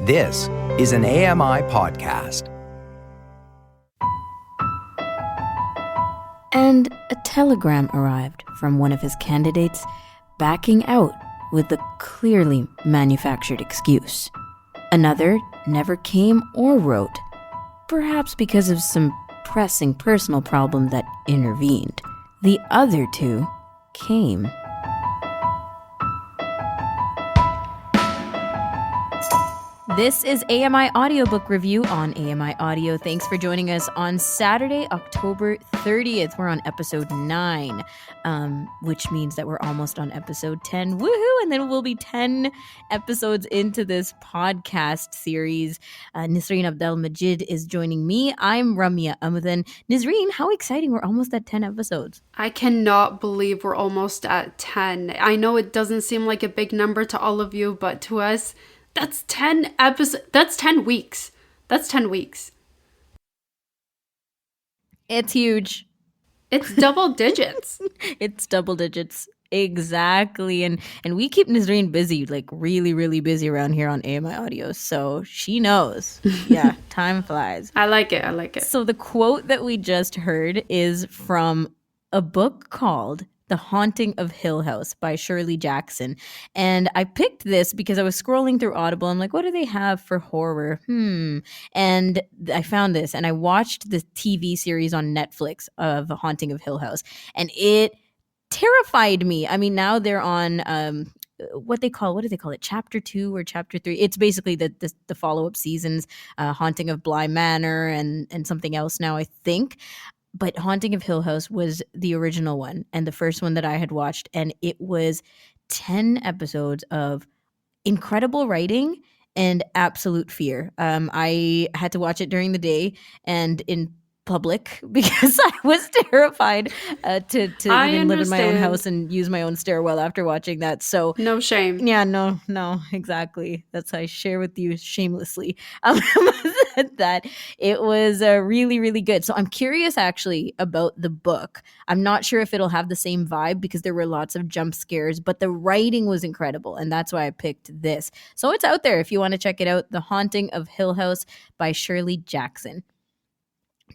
This is an AMI podcast. And a telegram arrived from one of his candidates backing out with a clearly manufactured excuse. Another never came or wrote, perhaps because of some pressing personal problem that intervened. The other two came. This is AMI Audiobook Review on AMI Audio. Thanks for joining us on Saturday, October 30th. We're on episode 9, which means that we're almost on episode 10. Woohoo! And then we'll be 10 episodes into this podcast series. Nisreen Abdel-Majid is joining me. I'm Ramya Amudan. Nisreen, how exciting. We're almost at 10 episodes. I cannot believe we're almost at 10. I know it doesn't seem like a big number to all of you, but to us, that's 10 episodes. That's 10 weeks. That's 10 weeks. It's huge. It's double digits. It's double digits. Exactly. And we keep Nisreen busy, like really, really busy around here on AMI Audio. So she knows. Yeah, time flies. I like it. I like it. So the quote that we just heard is from a book called The Haunting of Hill House by Shirley Jackson. And I picked this because I was scrolling through Audible. I'm like, what do they have for horror? And I found this, and I watched the TV series on Netflix of The Haunting of Hill House, and it terrified me. I mean, now they're on what do they call it? Chapter 2 or Chapter 3. It's basically the follow-up seasons, Haunting of Bly Manor and something else now, I think. But Haunting of Hill House was the original one and the first one that I had watched. And it was 10 episodes of incredible writing and absolute fear. I had to watch it during the day and in public because I was terrified to even live in my own house and use my own stairwell after watching that. So no shame. Yeah, no, exactly. That's how I share with you shamelessly. That it was really, really good. So I'm curious actually about the book. I'm not sure if it'll have the same vibe because there were lots of jump scares, but the writing was incredible. And that's why I picked this. So it's out there if you want to check it out. The Haunting of Hill House by Shirley Jackson.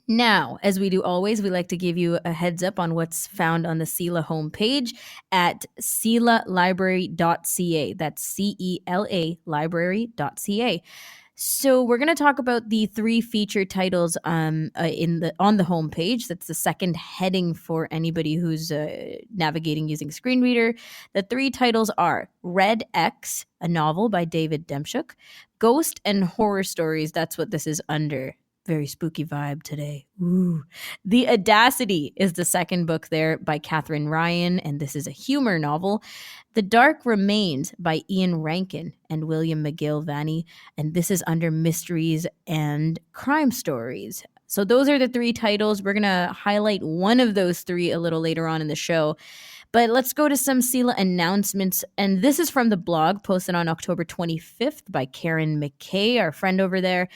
Now, as we do always, we like to give you a heads up on what's found on the CELA homepage at celalibrary.ca. That's CELA library.ca. So we're going to talk about the 3 feature titles on the homepage. That's the second heading for anybody who's navigating using screen reader. The 3 titles are Red X, a novel by David Demchuk, Ghost and Horror Stories. That's what this is under. Very spooky vibe today. Ooh. The Audacity is the second book there by Catherine Ryan, and this is a humor novel. The Dark Remains by Ian Rankin and William McGill Vanny, and this is under Mysteries and Crime Stories. So those are the 3 titles. We're going to highlight one of those 3 a little later on in the show. But let's go to some CELA announcements. And this is from the blog posted on October 25th by Karen McKay, our friend over there.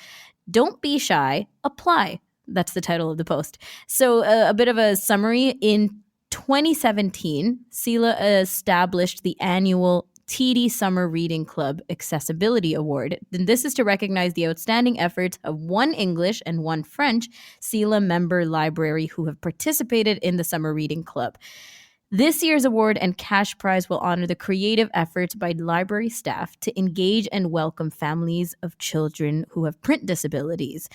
Don't be shy, apply. That's the title of the post. So a bit of a summary. In 2017, CELA established the annual TD Summer Reading Club Accessibility Award. And this is to recognize the outstanding efforts of 1 English and 1 French CELA member library who have participated in the Summer Reading Club. This year's award and cash prize will honor the creative efforts by library staff to engage and welcome families of children who have print disabilities.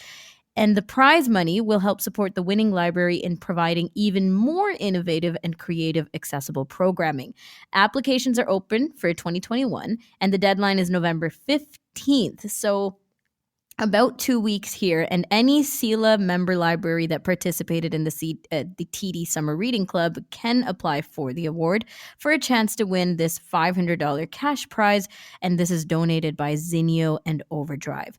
And the prize money will help support the winning library in providing even more innovative and creative accessible programming. Applications are open for 2021, and the deadline is November 15th. So about 2 weeks here, and any CELA member library that participated in the TD Summer Reading Club can apply for the award for a chance to win this $500 cash prize, and this is donated by Zinio and Overdrive.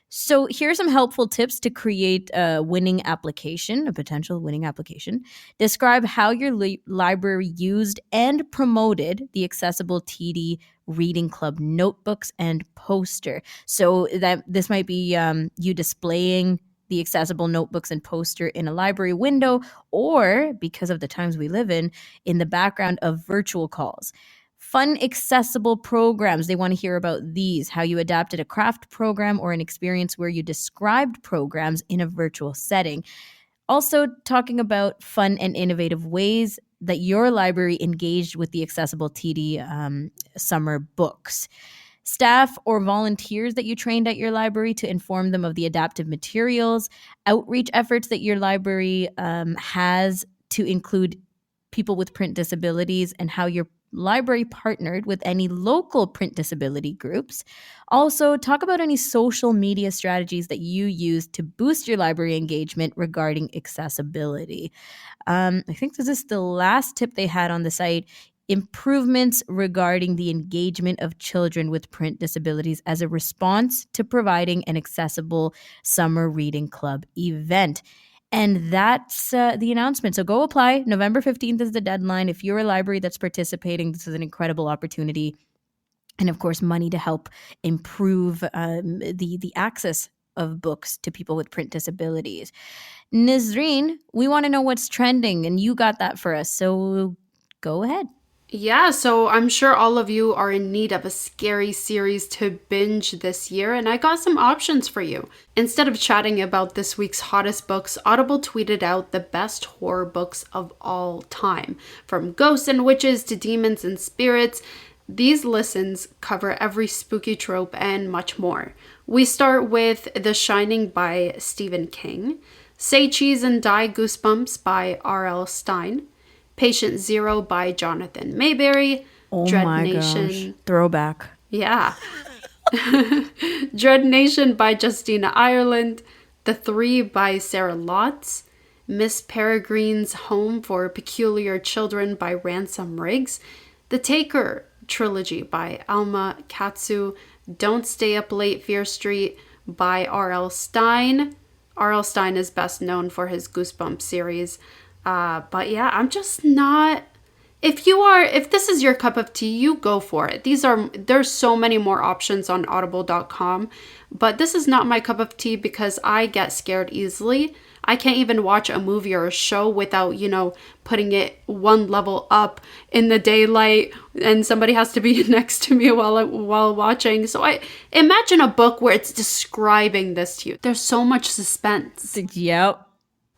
So here are some helpful tips to create a winning application, a potential winning application. Describe how your library used and promoted the accessible TD Reading Club notebooks and poster. So that this might be you displaying the accessible notebooks and poster in a library window, or because of the times we live in the background of virtual calls. Fun, accessible programs. They want to hear about these, how you adapted a craft program or an experience where you described programs in a virtual setting. Also, talking about fun and innovative ways that your library engaged with the accessible TD summer books. Staff or volunteers that you trained at your library to inform them of the adaptive materials, outreach efforts that your library has to include people with print disabilities, and how your library partnered with any local print disability groups. Also, talk about any social media strategies that you use to boost your library engagement regarding accessibility. I think this is the last tip they had on the site. Improvements regarding the engagement of children with print disabilities as a response to providing an accessible summer reading club event. And that's the announcement. So go apply. November 15th is the deadline. If you're a library that's participating, this is an incredible opportunity. And of course, money to help improve the access of books to people with print disabilities. Nazreen, we want to know what's trending, and you got that for us. So go ahead. Yeah, so I'm sure all of you are in need of a scary series to binge this year, and I got some options for you. Instead of chatting about this week's hottest books, Audible tweeted out the best horror books of all time. From ghosts and witches to demons and spirits, these listens cover every spooky trope and much more. We start with The Shining by Stephen King, Say Cheese and Die Goosebumps by R.L. Stine, Patient Zero by Jonathan Mayberry. Oh Dread my Nation. gosh. Throwback. Yeah. Dread Nation by Justina Ireland. The Three by Sarah Lotz. Miss Peregrine's Home for Peculiar Children by Ransom Riggs. The Taker trilogy by Alma Katsu. Don't Stay Up Late, Fear Street by R.L. Stine. R.L. Stine is best known for his Goosebumps series. But yeah, I'm just not. If this is your cup of tea, you go for it. There's so many more options on audible.com, but this is not my cup of tea because I get scared easily. I can't even watch a movie or a show without, putting it one level up in the daylight, and somebody has to be next to me while watching. So I imagine a book where it's describing this to you. There's so much suspense. Yep.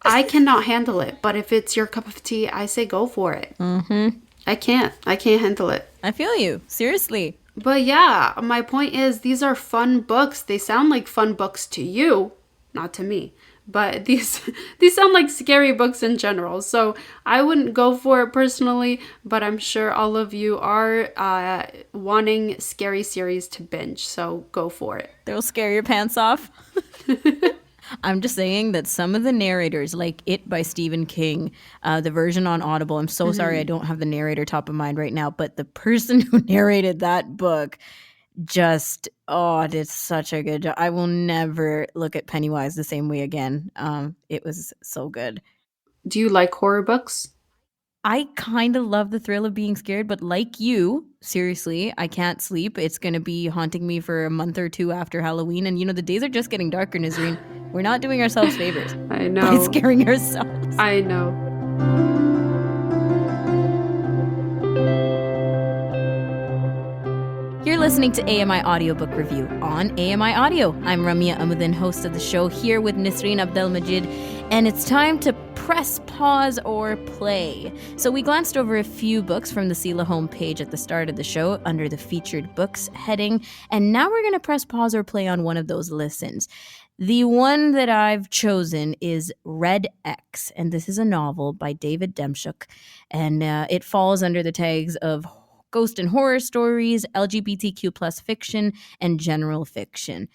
I cannot handle it, but if it's your cup of tea, I say go for it. Mm-hmm. I can't handle it. I feel you. Seriously. But yeah, my point is these are fun books. They sound like fun books to you, not to me. But these sound like scary books in general. So I wouldn't go for it personally, but I'm sure all of you are wanting scary series to binge. So go for it. They'll scare your pants off. I'm just saying that some of the narrators, like It by Stephen King, the version on Audible, I'm so sorry I don't have the narrator top of mind right now, but the person who narrated that book just, did such a good job. I will never look at Pennywise the same way again. It was so good. Do you like horror books? I kind of love the thrill of being scared, but like you, seriously, I can't sleep. It's going to be haunting me for a month or two after Halloween. And, the days are just getting darker, Nazreen. We're not doing ourselves favors. I know. By scaring ourselves. I know. You're listening to AMI Audiobook Review on AMI Audio. I'm Ramia Amuddin, host of the show, here with Nisreen Abdelmajid, and it's time to press pause or play. So we glanced over a few books from the Sela homepage at the start of the show under the featured books heading, and now we're going to press pause or play on one of those listens. The one that I've chosen is Red X, and this is a novel by David Demchuk, and it falls under the tags of ghost and horror stories, LGBTQ plus fiction, and general fiction.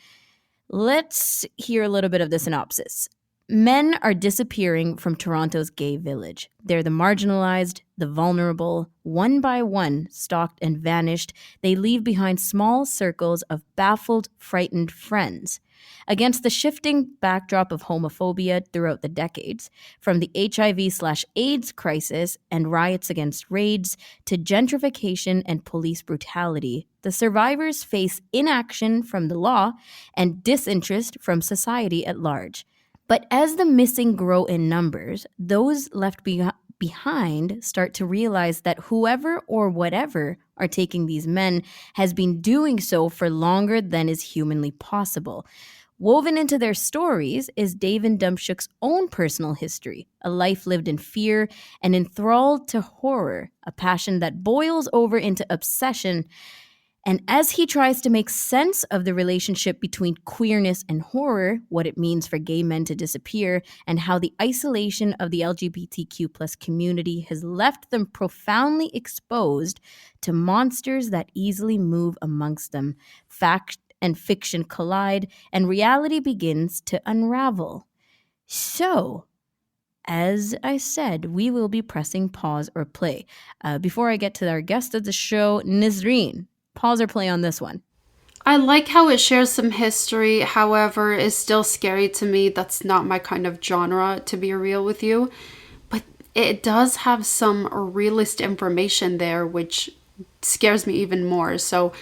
Let's hear a little bit of the synopsis. Men are disappearing from Toronto's gay village. They're the marginalized, the vulnerable. One by one, stalked and vanished, they leave behind small circles of baffled, frightened friends. Against the shifting backdrop of homophobia throughout the decades, from the HIV/AIDS crisis and riots against raids to gentrification and police brutality, the survivors face inaction from the law and disinterest from society at large. But as the missing grow in numbers, those left behind start to realize that whoever or whatever are taking these men has been doing so for longer than is humanly possible. Woven into their stories is David Demchuk's own personal history, a life lived in fear and enthralled to horror, a passion that boils over into obsession. And as he tries to make sense of the relationship between queerness and horror, what it means for gay men to disappear, and how the isolation of the LGBTQ plus community has left them profoundly exposed to monsters that easily move amongst them, fact and fiction collide, and reality begins to unravel. So, as I said, we will be pressing pause or play. Before I get to our guest of the show, Nisreen, pause or play on this one? I like how it shares some history, however, is still scary to me. That's not my kind of genre, to be real with you. But it does have some realist information there, which scares me even more. So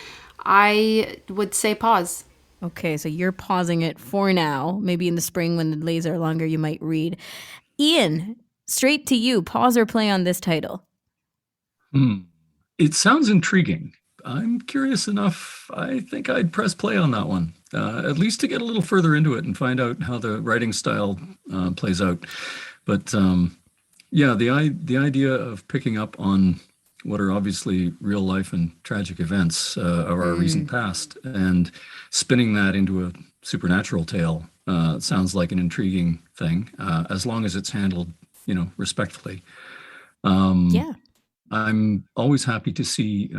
I would say pause. Okay, so you're pausing it for now. Maybe in the spring when the days are longer, you might read. Ian, straight to you. Pause or play on this title? It sounds intriguing. I'm curious enough. I think I'd press play on that one, at least to get a little further into it and find out how the writing style plays out. But yeah, the idea of picking up on what are obviously real life and tragic events of our recent past and spinning that into a supernatural tale sounds like an intriguing thing, as long as it's handled, respectfully. Yeah. I'm always happy to see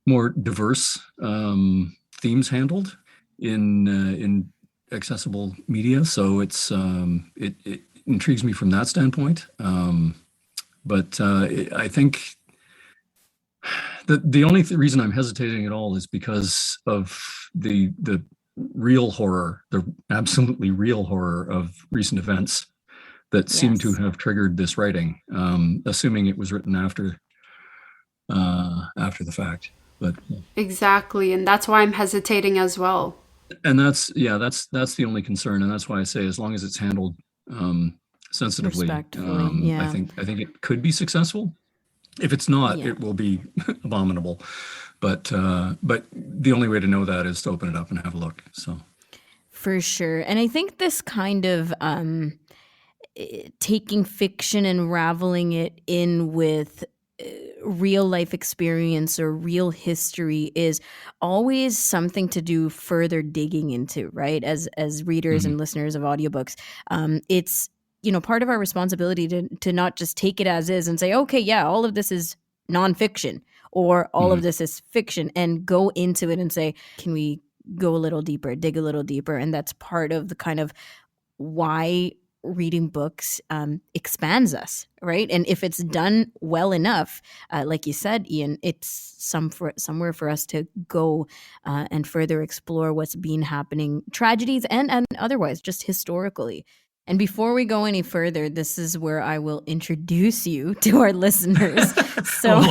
more diverse themes handled in accessible media. So it intrigues me from that standpoint. But I think that the only reason I'm hesitating at all is because of the real horror, the absolutely real horror of recent events that seem to have triggered this writing, assuming it was written after the fact. But Exactly, and that's why I'm hesitating as well. and that's the only concern, and that's why I say as long as it's handled sensitively, respectfully, I think it could be successful. If it's not, it will be abominable. But the only way to know that is to open it up and have a look. So for sure. And I think this kind of taking fiction and raveling it in with real life experience or real history is always something to do further digging into, right? As readers and listeners of audiobooks, it's part of our responsibility to not just take it as is and say, okay, yeah, all of this is nonfiction or all of this is fiction, and go into it and say, can we go a little deeper, dig a little deeper? And that's part of the kind of why reading books expands us, right? And if it's done well enough, like you said, Ian, it's somewhere for us to go and further explore what's been happening, tragedies and otherwise, just historically. And before we go any further, this is where I will introduce you to our listeners. So,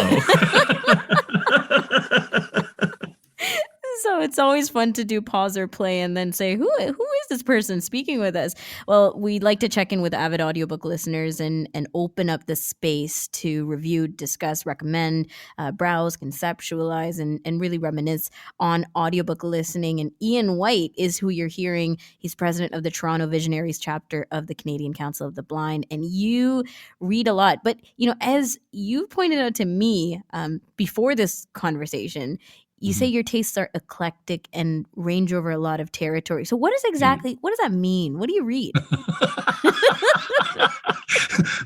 so it's always fun to do pause or play and then say, who is this person speaking with us? Well, we'd like to check in with avid audiobook listeners and open up the space to review, discuss, recommend, browse, conceptualize, and really reminisce on audiobook listening. And Ian White is who you're hearing. He's president of the Toronto Visionaries chapter of the Canadian Council of the Blind. And you read a lot. But, as you pointed out to me before this conversation, you say your tastes are eclectic and range over a lot of territory. So what does that mean? What do you read?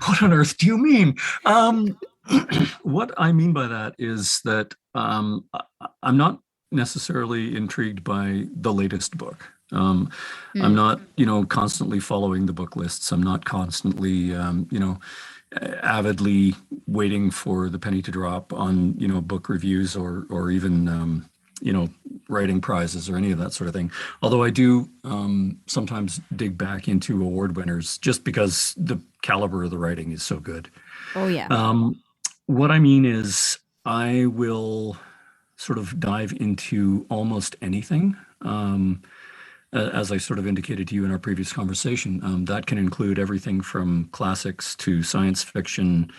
What on earth do you mean? What I mean by that is that I'm not necessarily intrigued by the latest book. I'm not, constantly following the book lists. I'm not constantly, avidly waiting for the penny to drop on, book reviews or even, writing prizes or any of that sort of thing. Although I do sometimes dig back into award winners just because the caliber of the writing is so good. Oh, yeah. What I mean is I will sort of dive into almost anything. as I sort of indicated to you in our previous conversation, that can include everything from classics to science fiction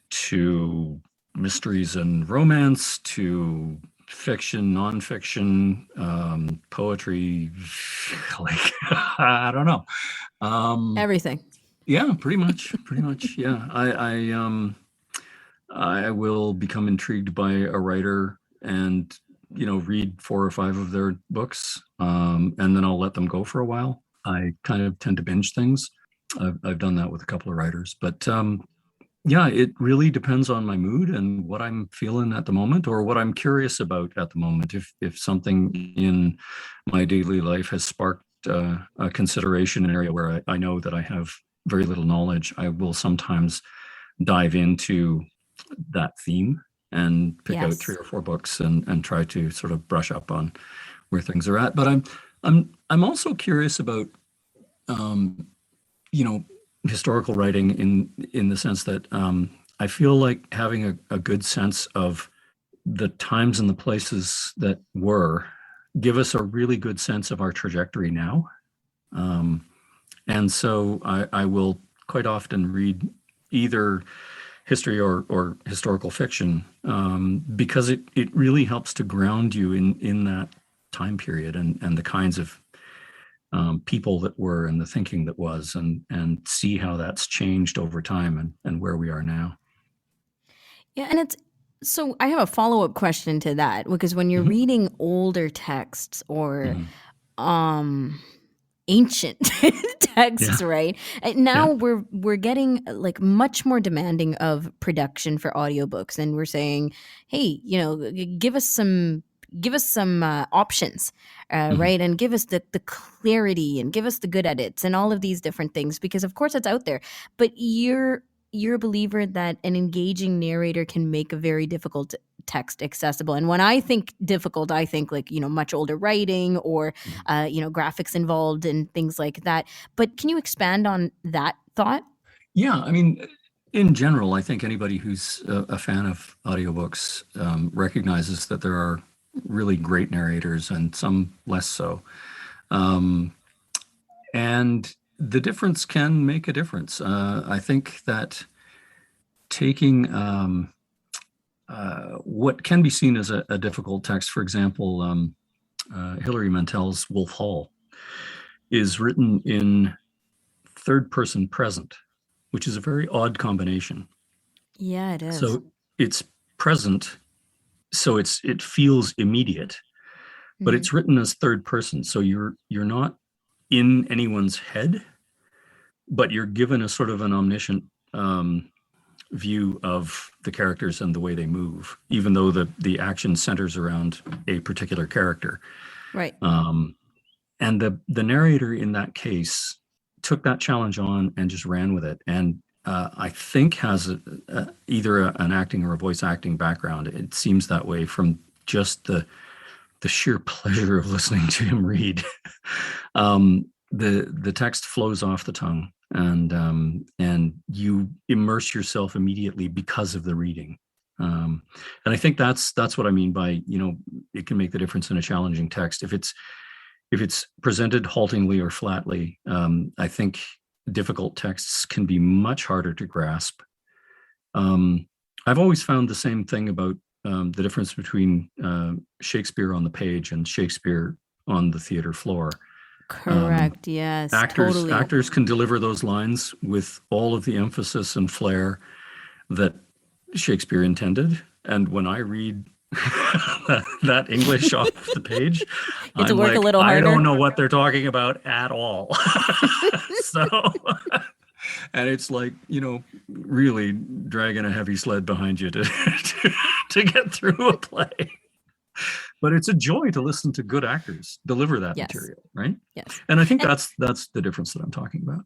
to mysteries and romance to fiction, nonfiction, poetry, like I don't know. Everything. Yeah, pretty much. Yeah, I will become intrigued by a writer and read 4 or 5 of their books, and then I'll let them go for a while. I kind of tend to binge things. I've done that with a couple of writers, but yeah, it really depends on my mood and what I'm feeling at the moment, or what I'm curious about at the moment. If something in my daily life has sparked a consideration in an area where I know that I have very little knowledge, I will sometimes dive into that theme and pick out Yes. 3 or 4 books and try to sort of brush up on where things are at. But I'm also curious about historical writing in the sense that I feel like having a good sense of the times and the places that were give us a really good sense of our trajectory now. And so I will quite often read either history or historical fiction because it really helps to ground you in that time period and the kinds of people that were and the thinking that was, and see how that's changed over time and where we are now. Yeah, and so I have a follow-up question to that, because when you're reading older texts or ancient texts, Yeah. right? Now we're getting like much more demanding of production for audiobooks, and we're saying, hey, give us some options, right? And give us the clarity, and give us the good edits, and all of these different things, because of course it's out there. But you're a believer that an engaging narrator can make a very difficult text accessible. And when I think difficult, I think like, much older writing or, graphics involved and things like that. But can you expand on that thought? Yeah, I mean, in general, I think anybody who's a fan of audiobooks recognizes that there are really great narrators and some less so. And the difference can make a difference. I think that taking what can be seen as a difficult text, for example, Hilary Mantel's Wolf Hall, is written in third person present, which is a very odd combination. Yeah, it is. So it's present, so it feels immediate, but it's written as third person. So you're not in anyone's head, but you're given a sort of an omniscient view of the characters and the way they move, even though the action centers around a particular character. Right. And the narrator in that case took that challenge on and just ran with it. And I think has either an acting or a voice acting background. It seems that way from just the sheer pleasure of listening to him read. The text flows off the tongue, and you immerse yourself immediately because of the reading. And I think that's what I mean by, it can make the difference in a challenging text. If it's presented haltingly or flatly, I think difficult texts can be much harder to grasp. I've always found the same thing about the difference between Shakespeare on the page and Shakespeare on the theater floor. Correct. Yes. Totally. Actors can deliver those lines with all of the emphasis and flair that Shakespeare intended. And when I read that English off the page, You have to work a little harder. I don't know what they're talking about at all. So, and it's like, really dragging a heavy sled behind you to get through a play. But it's a joy to listen to good actors deliver that material, right? Yes. And I think that's the difference that I'm talking about.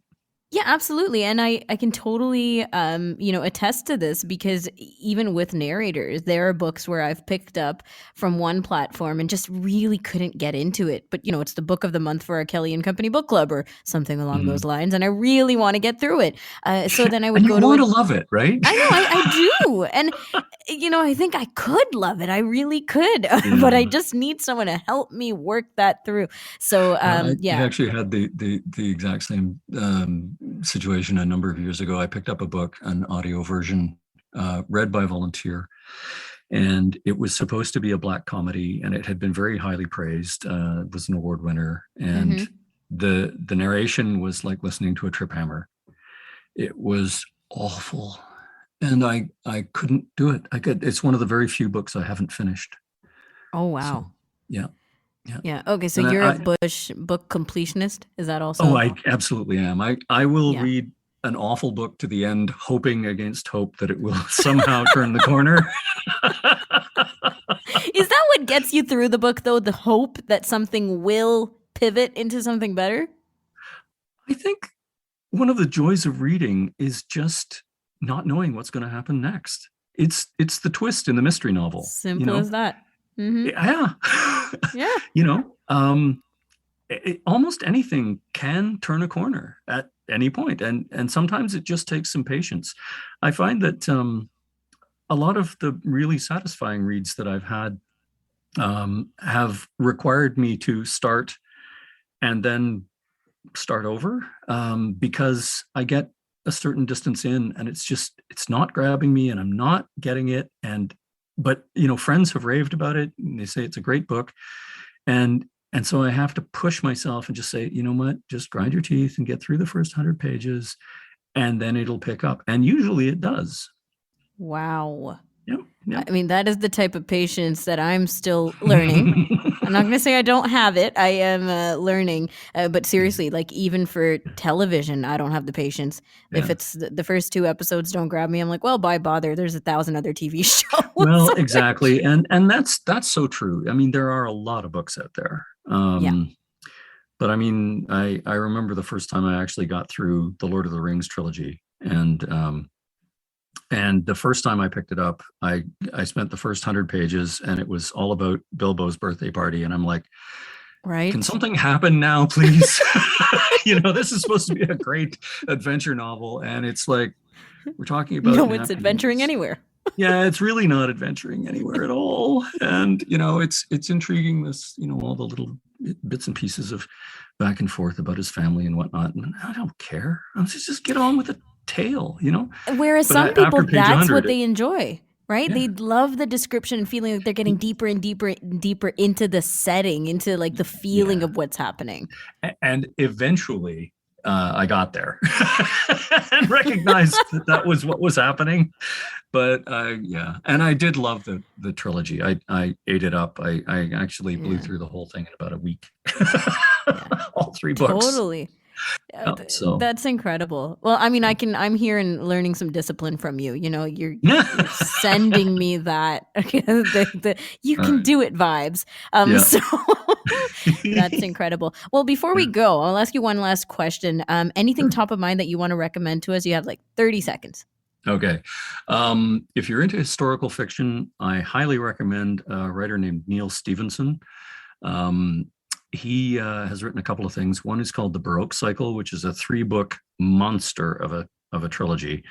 Yeah, absolutely. And I can totally, attest to this because even with narrators, there are books where I've picked up from one platform and just really couldn't get into it. But, it's the book of the month for our Kelly and Company book club or something along those lines. And I really want to get through it. So then I would And you go to want to love it, right? I know, I do. And, I think I could love it. I really could. But I just need someone to help me work that through. So, I yeah. actually had the exact same situation a number of years ago. I picked up a book, an audio version, read by a volunteer, and it was supposed to be a Black comedy, and it had been very highly praised. It was an award winner, and the narration was like listening to a trip hammer. It was awful, and I couldn't do it. It's one of the very few books I haven't finished. Oh, wow. So, yeah. Yeah. Okay. So And you're a Bush book completionist. Is that also? Oh, I absolutely am. I will read an awful book to the end, hoping against hope that it will somehow turn the corner. Is that what gets you through the book, though? The hope that something will pivot into something better? I think one of the joys of reading is just not knowing what's going to happen next. It's the twist in the mystery novel. Simple as that. Yeah. Yeah. Almost anything can turn a corner at any point, and sometimes it just takes some patience. I find that a lot of the really satisfying reads that I've had have required me to start and then start over because I get a certain distance in and it's not grabbing me and I'm not getting it. But friends have raved about it and they say it's a great book. And so I have to push myself and just say, you know what, just grind your teeth and get through the first 100 pages and then it'll pick up. And usually it does. Wow. Yep. I mean, that is the type of patience that I'm still learning. I'm not going to say I don't have it. I am learning. But seriously, like even for television, I don't have the patience. Yeah. If it's the first 2 episodes don't grab me, I'm like, well, why bother? There's 1,000 other TV shows. Well, exactly. And that's so true. I mean, there are a lot of books out there. But I mean, I remember the first time I actually got through the Lord of the Rings trilogy. And the first time I picked it up, I spent the first 100 pages and it was all about Bilbo's birthday party. And I'm like, right. Can something happen now, please? This is supposed to be a great adventure novel. And it's like, we're talking about. No, it's adventuring anywhere. Yeah, it's really not adventuring anywhere at all. And, it's intriguing, this, all the little bits and pieces of back and forth about his family and whatnot. And I don't care. I'm just get on with the tale, Whereas But some people, that's 100, what they enjoy, right? Yeah. They love the description and feeling like they're getting deeper and deeper and deeper into the setting, into like the feeling of what's happening. And eventually I got there and recognized that was what was happening. But and I did love the trilogy. I ate it up. I actually blew through the whole thing in about a week. All 3 books. Totally. So that's incredible. Well, I mean, I'm here and learning some discipline from you. You're sending me that you can do it vibes. So that's incredible. Well, before we go, I'll ask you one last question. Anything top of mind that you want to recommend to us? You have like 30 seconds. Okay. If you're into historical fiction, I highly recommend a writer named Neil Stevenson. He has written a couple of things. One is called The Baroque Cycle, which is a 3-book monster of a trilogy.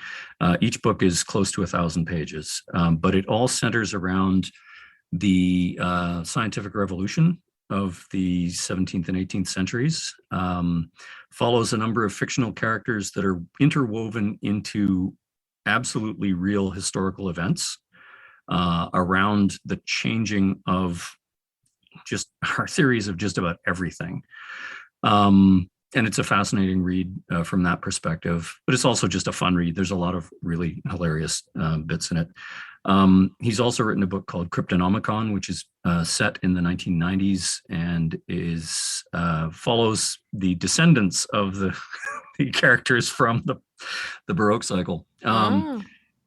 Each book is close to 1,000 pages, but it all centers around the scientific revolution of the 17th and 18th centuries. Follows a number of fictional characters that are interwoven into absolutely real historical events around the changing of just our theories of just about everything. And it's a fascinating read from that perspective, but it's also just a fun read. There's a lot of really hilarious bits in it. He's also written a book called Cryptonomicon, which is set in the 1990s and follows the descendants of the characters from the Baroque cycle.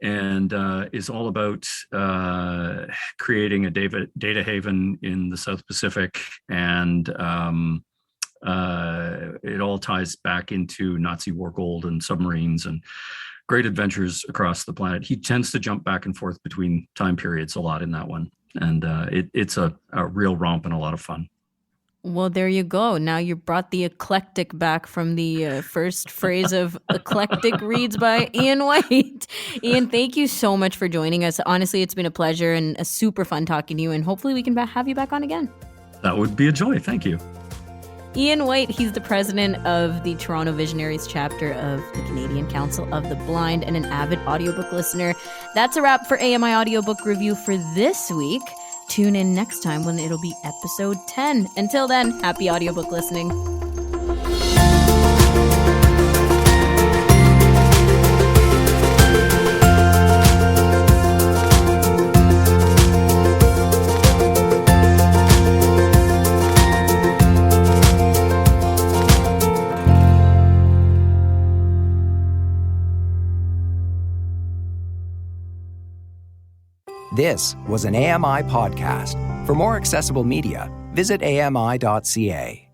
And is all about creating a data haven in the South Pacific and it all ties back into Nazi war gold and submarines and great adventures across the planet. He tends to jump back and forth between time periods a lot in that one. And it's a real romp and a lot of fun. Well, there you go. Now you brought the eclectic back from the first phrase of eclectic reads by Ian White. Ian, thank you so much for joining us. Honestly, it's been a pleasure and a super fun talking to you. And hopefully we can have you back on again. That would be a joy. Thank you. Ian White, he's the president of the Toronto Visionaries chapter of the Canadian Council of the Blind and an avid audiobook listener. That's a wrap for AMI Audiobook Review for this week. Tune in next time when it'll be episode 10. Until then, happy audiobook listening. This was an AMI podcast. For more accessible media, visit ami.ca.